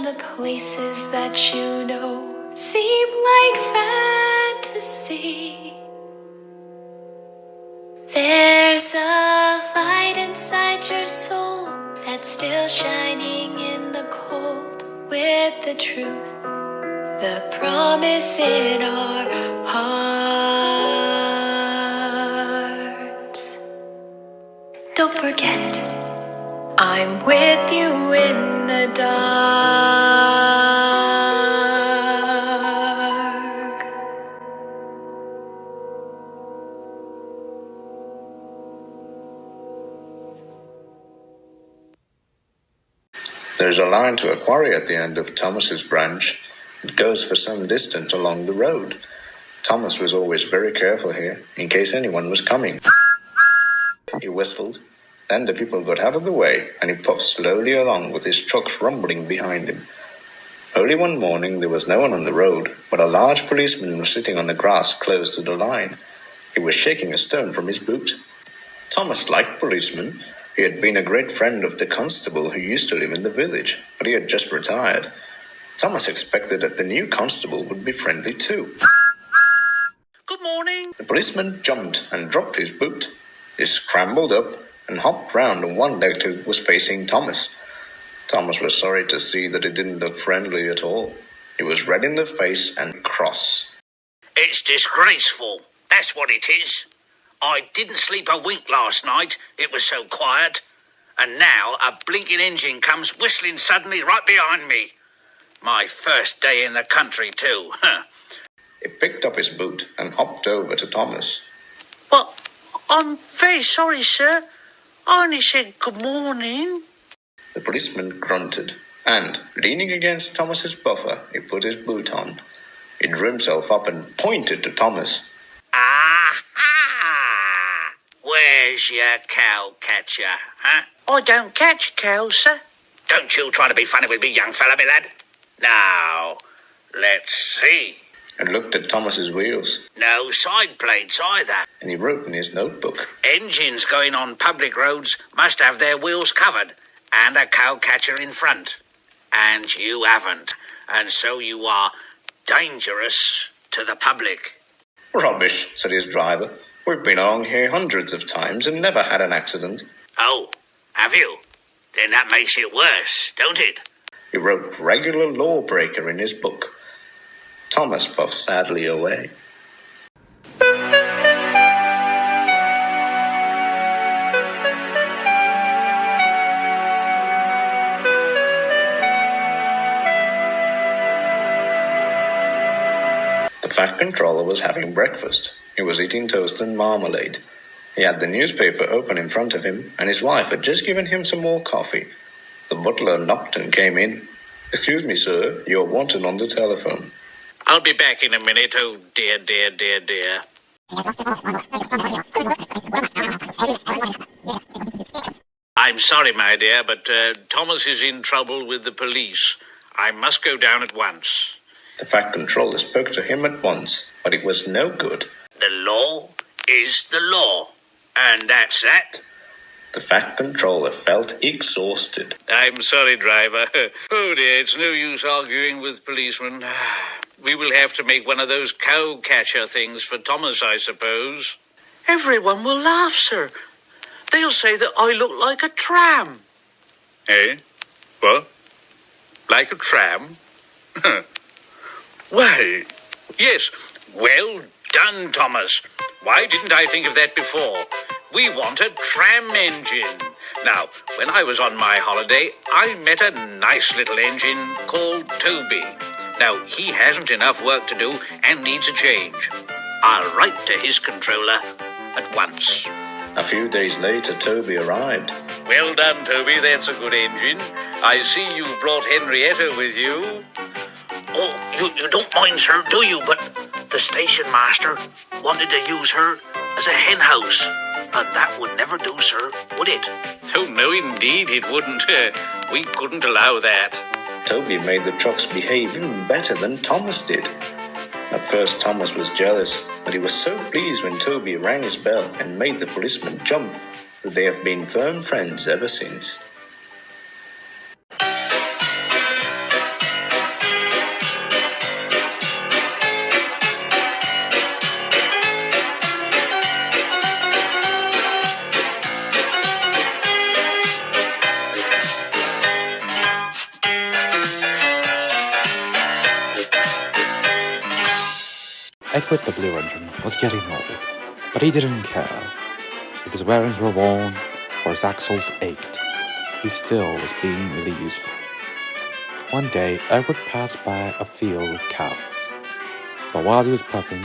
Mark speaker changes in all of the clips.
Speaker 1: and the places that you know seem like fantasy. There's a light inside your soul that's still shining in the cold, with the truth, the promise in our hearts. Don't forget, I'm with you in the dark.
Speaker 2: There's a line to a quarry at the end of Thomas's branch. It goes for some distance along the road. Thomas was always very careful here, in case anyone was coming. He whistled. Then the people got out of the way, and he puffed slowly along with his trucks rumbling behind him. Early one morning there was no one on the road, but a large policeman was sitting on the grass close to the line. He was shaking a stone from his boot. Thomas liked policemen. He had been a great friend of the constable who used to live in the village, but he had just retired. Thomas expected that the new constable would be friendly too.
Speaker 3: Good morning.
Speaker 2: The policeman jumped and dropped his boot. He scrambled up and hopped round on one leg till it was facing Thomas. Thomas was sorry to see that it didn't look friendly at all. He was red in the face and cross.
Speaker 3: It's disgraceful. That's what it is. I didn't sleep a wink last night. It was so quiet. And now a blinking engine comes whistling suddenly right behind me. My first day in the country too.
Speaker 2: He picked up his boot and hopped over to Thomas.
Speaker 3: Well, I'm very sorry, sir. I only said good morning.
Speaker 2: The policeman grunted, and, leaning against Thomas's buffer, he put his boot on. He drew himself up and pointed to Thomas.
Speaker 3: Aha! Where's your cow catcher, huh? I don't catch cows, sir. Don't you try to be funny with me, young fella, me lad. Now, let's see.
Speaker 2: And looked at Thomas's wheels.
Speaker 3: No side plates either.
Speaker 2: And he wrote in his notebook.
Speaker 3: Engines going on public roads must have their wheels covered and a cow catcher in front. And you haven't. And so you are dangerous to the public.
Speaker 2: Rubbish, said his driver. We've been along here hundreds of times and never had an accident.
Speaker 3: Oh, have you? Then that makes it worse, don't it?
Speaker 2: He wrote regular lawbreaker in his book. Thomas puffed sadly away. The fat controller was having breakfast. He was eating toast and marmalade. He had the newspaper open in front of him, and his wife had just given him some more coffee. The butler knocked and came in. "Excuse me, sir, you're wanted on the telephone."
Speaker 3: I'll be back in a minute. Oh, dear, dear, dear, dear. I'm sorry, my dear, but Thomas is in trouble with the police. I must go down at once.
Speaker 2: The fat controller spoke to him at once, but it was no good.
Speaker 3: The law is the law, and that's that.
Speaker 2: The fat controller felt exhausted.
Speaker 3: I'm sorry, driver. Oh, dear, it's no use arguing with policemen. We will have to make one of those cow catcher things for Thomas, I suppose. Everyone will laugh, sir. They'll say that I look like a tram. Eh? What? Like a tram? Why, yes. Well done, Thomas. Why didn't I think of that before? We want a tram engine. Now, when I was on my holiday, I met a nice little engine called Toby. Now, he hasn't enough work to do and needs a change. I'll write to his controller at once.
Speaker 2: A few days later, Toby arrived.
Speaker 3: Well done, Toby. That's a good engine. I see you brought Henrietta with you. Oh, you don't mind, sir, do you? But the station master wanted to use her as a hen house. And that would never do, sir, would it? Oh, no, indeed it wouldn't. We couldn't allow that.
Speaker 2: Toby made the trucks behave even better than Thomas did. At first, Thomas was jealous, but he was so pleased when Toby rang his bell and made the policeman jump that they have been firm friends ever since.
Speaker 4: Edward the Blue Engine was getting old, but he didn't care. If his weapons were worn or his axles ached, he still was being really useful. One day, Edward passed by a field with cows, but while he was puffing,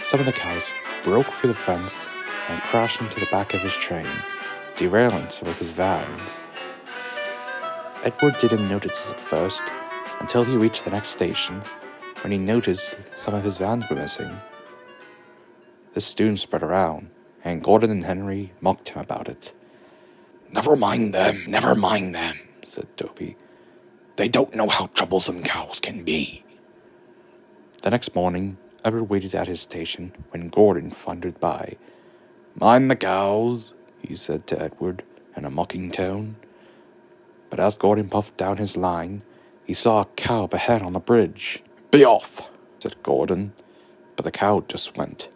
Speaker 4: some of the cows broke through the fence and crashed into the back of his train, derailing some of his vans. Edward didn't notice at first until he reached the next station, when he noticed some of his vans were missing. This soon spread around, and Gordon and Henry mocked him about it. Never mind them, said Toby. They don't know how troublesome cows can be. The next morning, Edward waited at his station when Gordon thundered by. Mind the cows, he said to Edward in a mocking tone. But as Gordon puffed down his line, he saw a cow up ahead on the bridge. Be off, said Gordon, but the cow just went.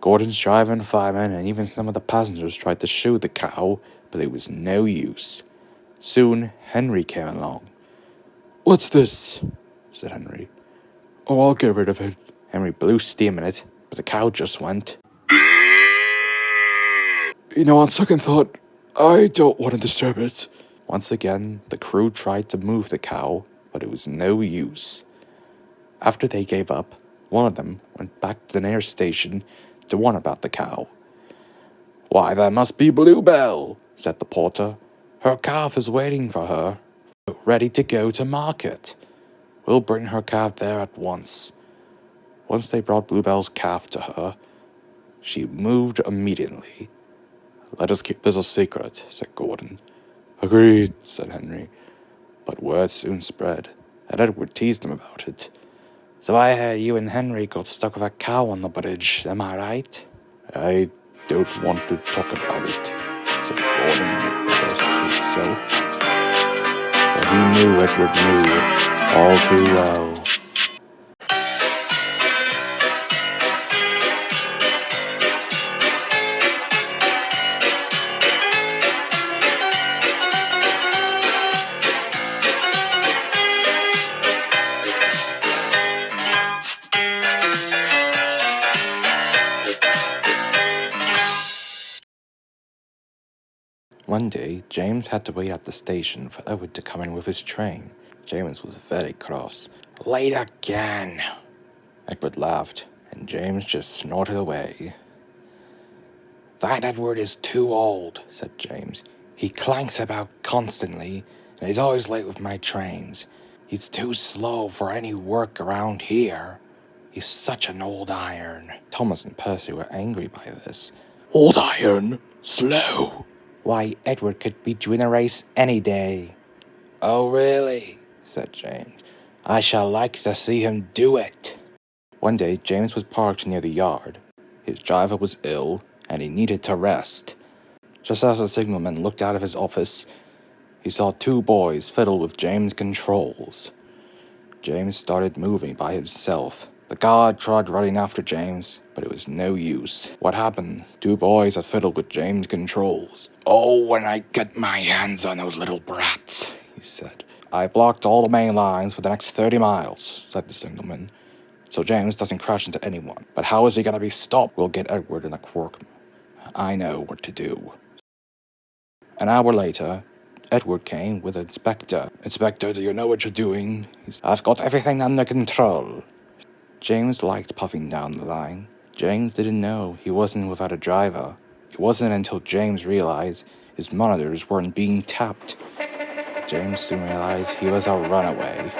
Speaker 4: Gordon's driver and fireman and even some of the passengers tried to shoot the cow, but it was no use. Soon, Henry came along. What's this? Said Henry. Oh, I'll get rid of it. Henry blew steam in it, but the cow just went. On second thought, I don't want to disturb it. Once again, the crew tried to move the cow, but it was no use. After they gave up, one of them went back to the nearest station to warn about the cow. Why, that must be Bluebell, said the porter. Her calf is waiting for her, ready to go to market. We'll bring her calf there at once. Once they brought Bluebell's calf to her, she moved immediately. Let us keep this a secret, said Gordon. Agreed, said Henry. But word soon spread, and Edward teased him about it. So I hear you and Henry got stuck with a cow on the bridge, am I right? I don't want to talk about it, said Gordon at first to himself. But he knew Edward knew all too well. One day, James had to wait at the station for Edward to come in with his train. James was very cross. Late again. Edward laughed, and James just snorted away. That Edward is too old, said James. He clanks about constantly, and he's always late with my trains. He's too slow for any work around here. He's such an old iron. Thomas and Percy were angry by this. Old iron? Slow? Why, Edward could beat you in a race any day. Oh, really? Said James. I shall like to see him do it. One day, James was parked near the yard. His driver was ill, and he needed to rest. Just as the signalman looked out of his office, he saw two boys fiddle with James' controls. James started moving by himself. The guard tried running after James, but it was no use. What happened? Two boys had fiddled with James' controls. Oh, when I get my hands on those little brats, he said. I blocked all the main lines for the next 30 miles, said the signalman, so James doesn't crash into anyone. But how is he going to be stopped? We'll get Edward in a quirk. I know what to do. An hour later, Edward came with an inspector. Inspector, do you know what you're doing? I've got everything under control. James liked puffing down the line. James didn't know he wasn't without a driver. It wasn't until James realized his monitors weren't being tapped. James soon realized he was a runaway.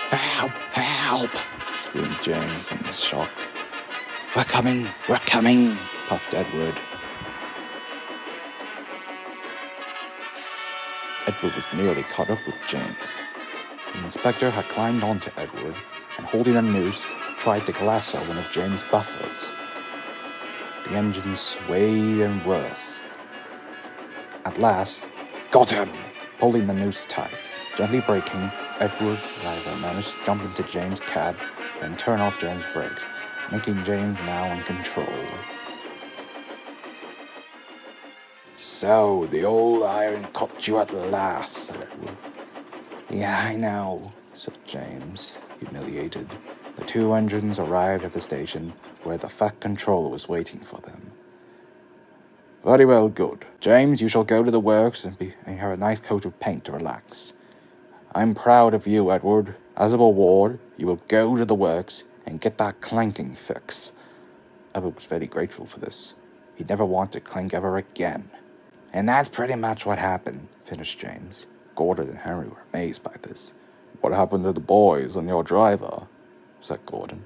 Speaker 4: Help! Help! Screamed James in shock. We're coming! Puffed Edward. Edward was nearly caught up with James. The inspector had climbed onto Edward and, holding a noose, tried to lasso one of James' buffaloes. The engine swayed and worse. At last, got him! Pulling the noose tight. Gently braking, Edward driver managed to jump into James' cab and turn off James' brakes, making James now in control. So, the old iron caught you at last, said Edward. Yeah, I know, said James, humiliated. The two engines arrived at the station where the Fat Controller was waiting for them. Very well, good. James, you shall go to the works and have a nice coat of paint to relax. I'm proud of you, Edward. As a reward, you will go to the works and get that clanking fix. Edward was very grateful for this. He'd never want to clank ever again. And that's pretty much what happened, finished James. Gordon and Henry were amazed by this. What happened to the boys and your driver? Said Gordon.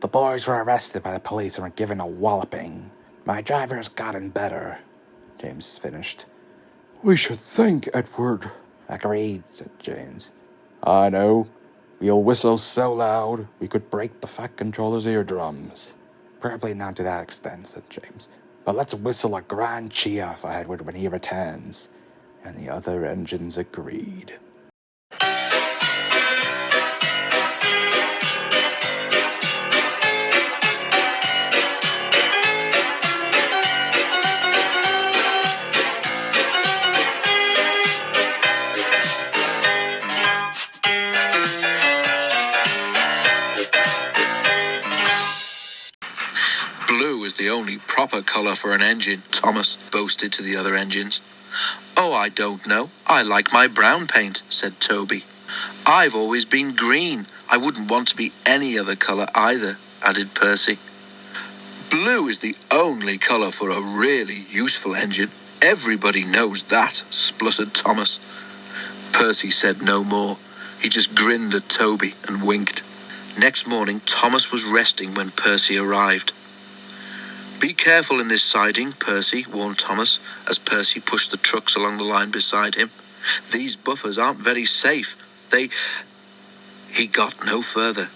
Speaker 4: The boys were arrested by the police and were given a walloping. My driver's gotten better, James finished. We should think, Edward. Agreed, said James. I know. We'll whistle so loud we could break the Fat Controller's eardrums. Probably not to that extent, said James. But let's whistle a grand cheer for Edward when he returns. And the other engines agreed.
Speaker 5: Blue is the only proper colour for an engine, Thomas boasted to the other engines. Oh, I don't know. I like my brown paint, said Toby. I've always been green. I wouldn't want to be any other colour either, added Percy. Blue is the only colour for a really useful engine. Everybody knows that, spluttered Thomas. Percy said no more. He just grinned at Toby and winked. Next morning, Thomas was resting when Percy arrived. Be careful in this siding, Percy, warned Thomas, as Percy pushed the trucks along the line beside him. These buffers aren't very safe. He got no further.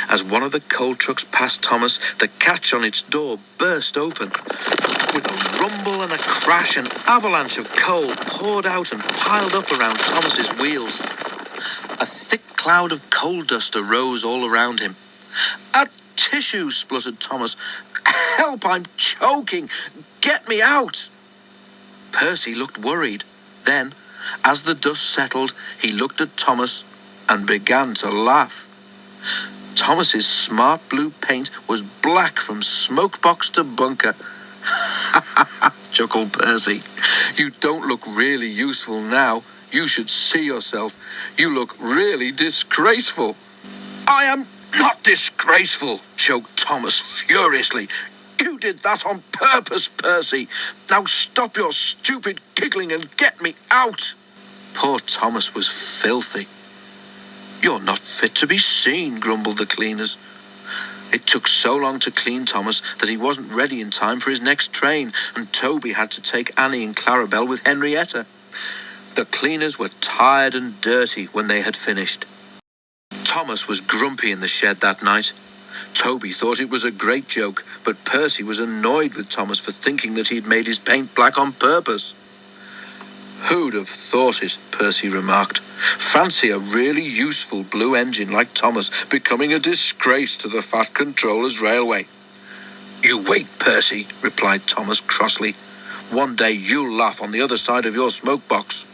Speaker 5: As one of the coal trucks passed Thomas, the catch on its door burst open. With a rumble and a crash, an avalanche of coal poured out and piled up around Thomas's wheels. A thick cloud of coal dust arose all around him. A tissue, spluttered Thomas. Help, I'm choking. Get me out. Percy looked worried. Then, as the dust settled, he looked at Thomas and began to laugh. Thomas's smart blue paint was black from smokebox to bunker. Chuckled Percy. You don't look really useful now. You should see yourself. You look really disgraceful. I am not disgraceful, choked Thomas furiously. You did that on purpose, Percy. Now stop your stupid giggling and get me out. Poor Thomas was filthy. You're not fit to be seen, grumbled the cleaners. It took so long to clean Thomas that he wasn't ready in time for his next train, and Toby had to take Annie and Clarabelle with Henrietta. The cleaners were tired and dirty when they had finished. Thomas was grumpy in the shed that night. Toby thought it was a great joke, but Percy was annoyed with Thomas for thinking that he'd made his paint black on purpose. Who'd have thought it, Percy remarked. Fancy a really useful blue engine like Thomas becoming a disgrace to the Fat Controller's railway. You wait, Percy, replied Thomas crossly. One day you'll laugh on the other side of your smokebox.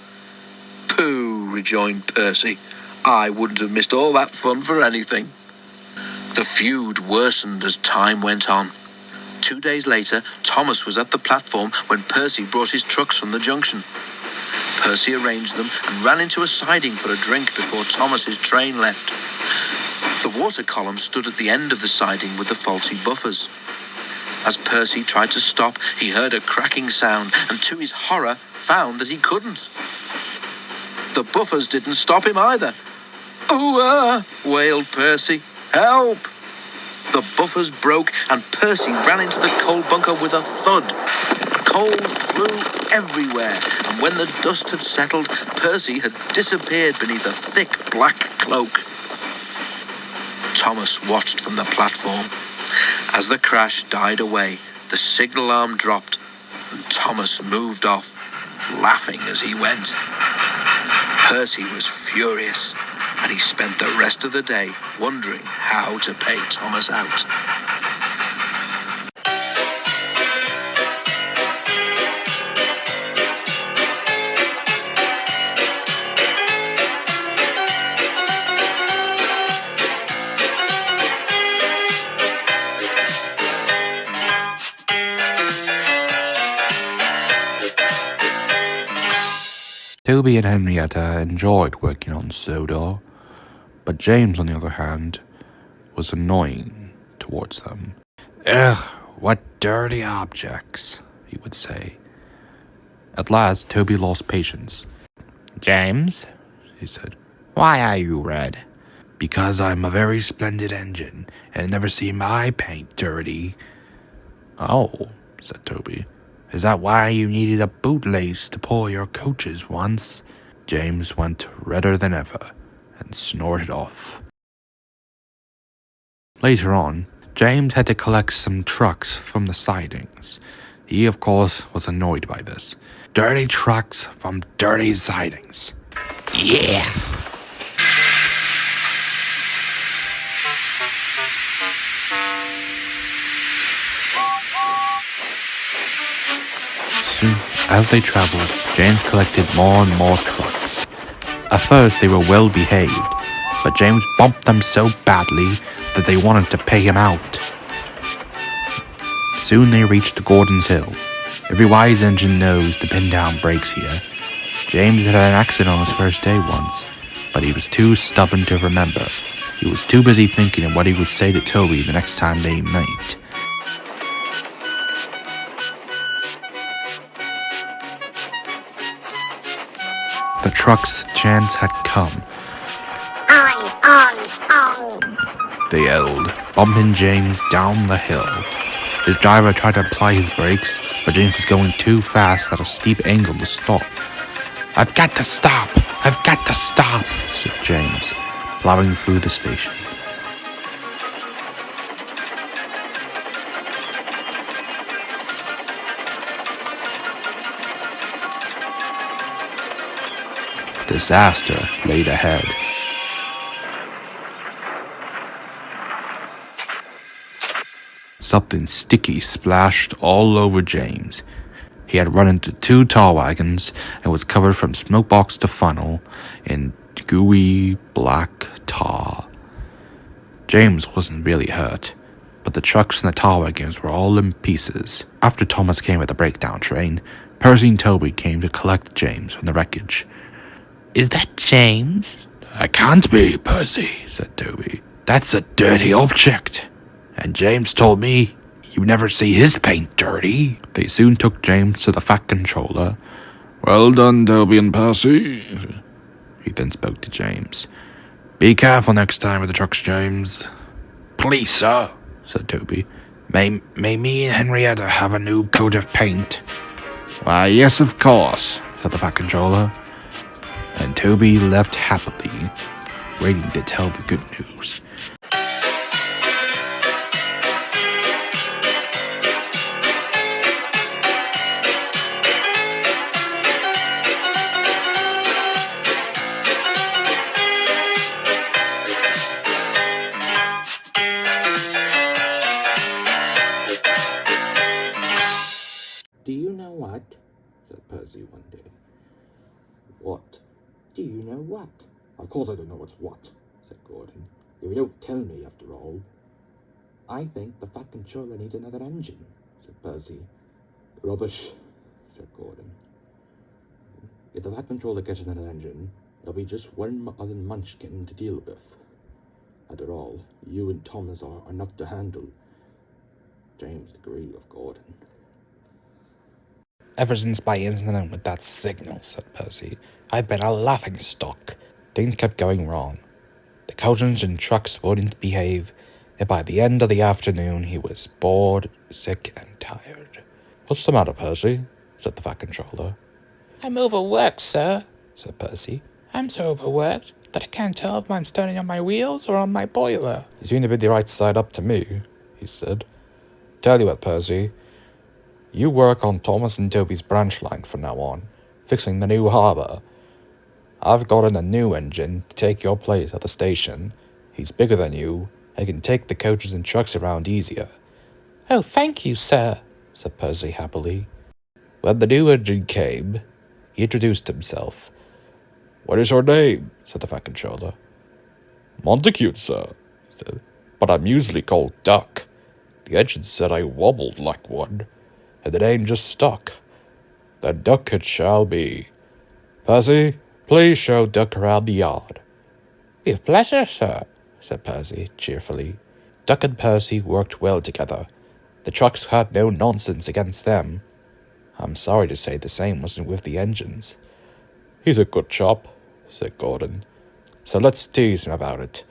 Speaker 5: Pooh, rejoined Percy. I wouldn't have missed all that fun for anything. The feud worsened as time went on. 2 days later, Thomas was at the platform when Percy brought his trucks from the junction. Percy arranged them and ran into a siding for a drink before Thomas's train left. The water column stood at the end of the siding with the faulty buffers. As Percy tried to stop, he heard a cracking sound and to his horror found that he couldn't. The buffers didn't stop him either. "Oh, wailed Percy. Help!" The buffers broke and Percy ran into the coal bunker with a thud. Coal flew everywhere, and when the dust had settled, Percy had disappeared beneath a thick black cloak. Thomas watched from the platform. As the crash died away, the signal alarm dropped, and Thomas moved off, laughing as he went. Percy was furious, and he spent the rest of the day wondering how to pay Thomas out.
Speaker 4: Toby and Henrietta enjoyed working on Sodor, but James, on the other hand, was annoying towards them. Ugh, what dirty objects, he would say. At last, Toby lost patience. James, he said, why are you red? Because I'm a very splendid engine, and never see my paint dirty. Oh, said Toby. Is that why you needed a bootlace to pull your coaches once? James went redder than ever and snorted off. Later on, James had to collect some trucks from the sidings. He, of course, was annoyed by this. Dirty trucks from dirty sidings. Yeah! Soon, as they traveled, James collected more and more trucks. At first, they were well behaved, but James bumped them so badly that they wanted to pay him out. Soon they reached Gordon's Hill. Every wise engine knows to pin down brakes here. James had an accident on his first day once, but he was too stubborn to remember. He was too busy thinking of what he would say to Toby the next time they met. The truck's chance had come. They yelled, bumping James down the hill. His driver tried to apply his brakes, but James was going too fast at a steep angle to stop. I've got to stop! I've got to stop! Said James, plowing through the station. Disaster laid ahead. Something sticky splashed all over James. He had run into 2 tar wagons and was covered from smokebox to funnel in gooey black tar. James wasn't really hurt, but the trucks and the tar wagons were all in pieces. After Thomas came with the breakdown train, Percy and Toby came to collect James from the wreckage. Is that James? That can't be, Percy, said Toby. That's a dirty object. And James told me you never see his paint dirty. They soon took James to the Fat Controller. Well done, Toby and Percy. He then spoke to James. Be careful next time with the trucks, James. Please, sir, said Toby. May me and Henrietta have a new coat of paint? Why, yes, of course, said the Fat Controller. And Toby left happily, waiting to tell the good news. Do you know what? Said Percy one day. What? Do you know what? Of course I don't know what's what, said Gordon. If you don't tell me, after all. I think the Fat Controller needs another engine, said Percy. Rubbish, said Gordon. If the Fat Controller gets another engine, it'll be just one other munchkin to deal with. After all, you and Thomas are enough to handle. James agreed with Gordon. Ever since my incident with that signal, said Percy, I've been a laughingstock. Things kept going wrong. The coaches and trucks wouldn't behave, and by the end of the afternoon he was bored, sick, and tired. What's the matter, Percy? Said the Fat Controller. I'm overworked, sir, said Percy. I'm so overworked that I can't tell if I'm standing on my wheels or on my boiler. You seem to be the right side up to me, he said. Tell you what, Percy. You work on Thomas and Toby's branch line from now on, fixing the new harbour. I've gotten a new engine to take your place at the station. He's bigger than you, and can take the coaches and trucks around easier. Oh, thank you, sir, said Percy happily. When the new engine came, he introduced himself. What is your name? Said the Fat Controller. Montacute, sir, he said, but I'm usually called Duck. The engine said I wobbled like one, and the name just stuck. Then Duck it shall be. Percy, please show Duck around the yard. With pleasure, sir, said Percy cheerfully. Duck and Percy worked well together. The trucks had no nonsense against them. I'm sorry to say the same wasn't with the engines. He's a good chap, said Gordon. So let's tease him about it.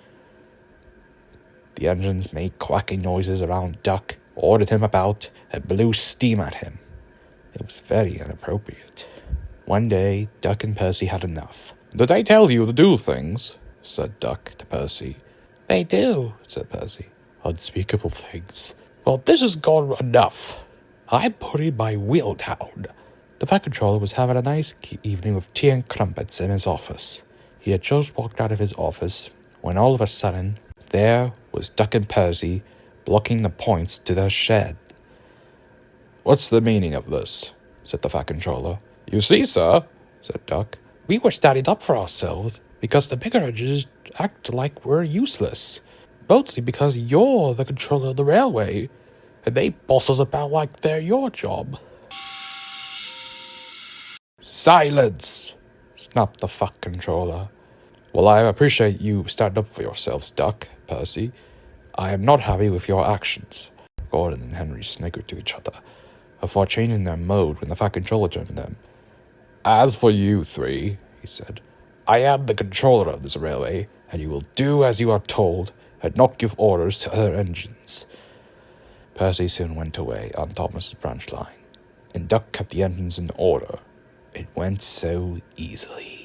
Speaker 4: The engines made quacking noises around Duck, ordered him about, and blew steam at him. It was very inappropriate. One day, Duck and Percy had enough. Did they tell you to do things? Said Duck to Percy. They do, said Percy. Unspeakable things. Well, this has gone enough. I'm putting my wheel down. The Fat Controller was having a nice evening with tea and crumpets in his office. He had just walked out of his office when all of a sudden, there was Duck and Percy blocking the points to their shed. What's the meaning of this? Said the Fat Controller. You see, sir, said Duck, we were standing up for ourselves because the bigger engines act like we're useless. Mostly because you're the controller of the railway, and they boss us about like they're your job. Silence! Snapped the Fat Controller. Well, I appreciate you standing up for yourselves, Duck, Percy. I am not happy with your actions. Gordon and Henry snickered to each other, before changing their mode when the Fat Controller turned to them. As for you three, he said, I am the controller of this railway, and you will do as you are told, and not give orders to other engines. Percy soon went away on Thomas's branch line, and Duck kept the engines in order. It went so easily.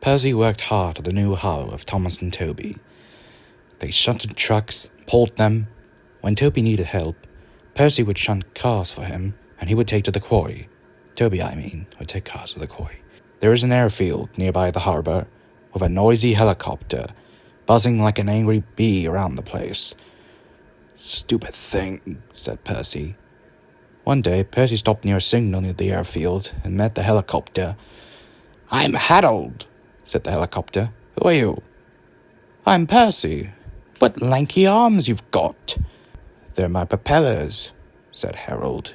Speaker 4: Percy worked hard at the new hull with Thomas and Toby. They shunted trucks, pulled them. When Toby needed help, Percy would shunt cars for him, and he would take to the quarry. Toby, would take cars to the quarry. There is an airfield nearby the harbour, with a noisy helicopter, buzzing like an angry bee around the place. Stupid thing, said Percy. One day, Percy stopped near a signal near the airfield and met the helicopter. I'm Harold, said the helicopter. Who are you? I'm Percy. What lanky arms you've got. They're my propellers, said Harold.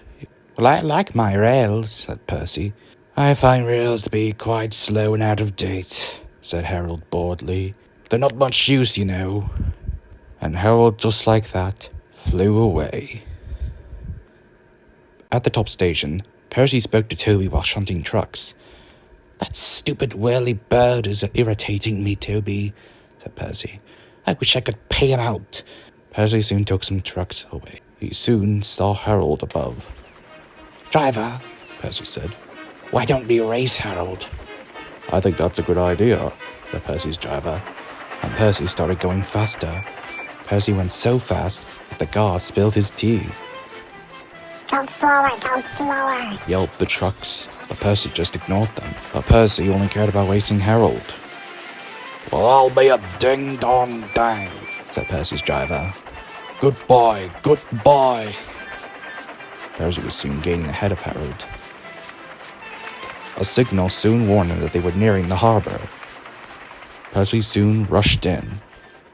Speaker 4: Well, I like my rails, said Percy. I find rails to be quite slow and out of date, said Harold boredly. They're not much use, you know. And Harold, just like that, flew away. At the top station, Percy spoke to Toby while shunting trucks. That stupid whirly bird is irritating me, Toby, said Percy. I wish I could pay him out. Percy soon took some trucks away. He soon saw Harold above. Driver, Percy said, why don't we race Harold? I think that's a good idea, said Percy's driver. And Percy started going faster. Percy went so fast that the guard spilled his tea.
Speaker 6: Go slower,
Speaker 4: yelled the trucks, but Percy just ignored them. But Percy only cared about racing Harold. Well, I'll be a ding-dong-dang, said Percy's driver. Goodbye. Percy was soon gaining ahead of Harold. A signal soon warned them that they were nearing the harbour. Percy soon rushed in,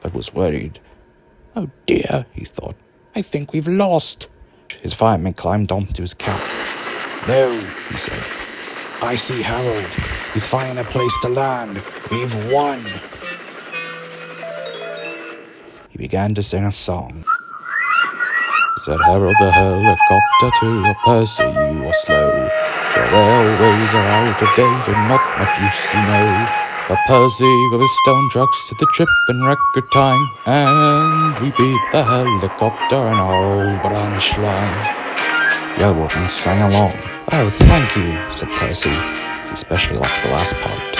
Speaker 4: but was worried. Oh dear, he thought. I think we've lost. His fireman climbed onto his cap. No, he said. I see Harold. He's finding a place to land. We've won. He began to sing a song. Said Harold the helicopter to Percy, you are slow. The railways are out of date and not much use, you know. But Percy with his stone trucks did the trip in record time, and we beat the helicopter in our old branch line. The other workmen sang along. Oh, thank you, said Percy. He especially liked the last part.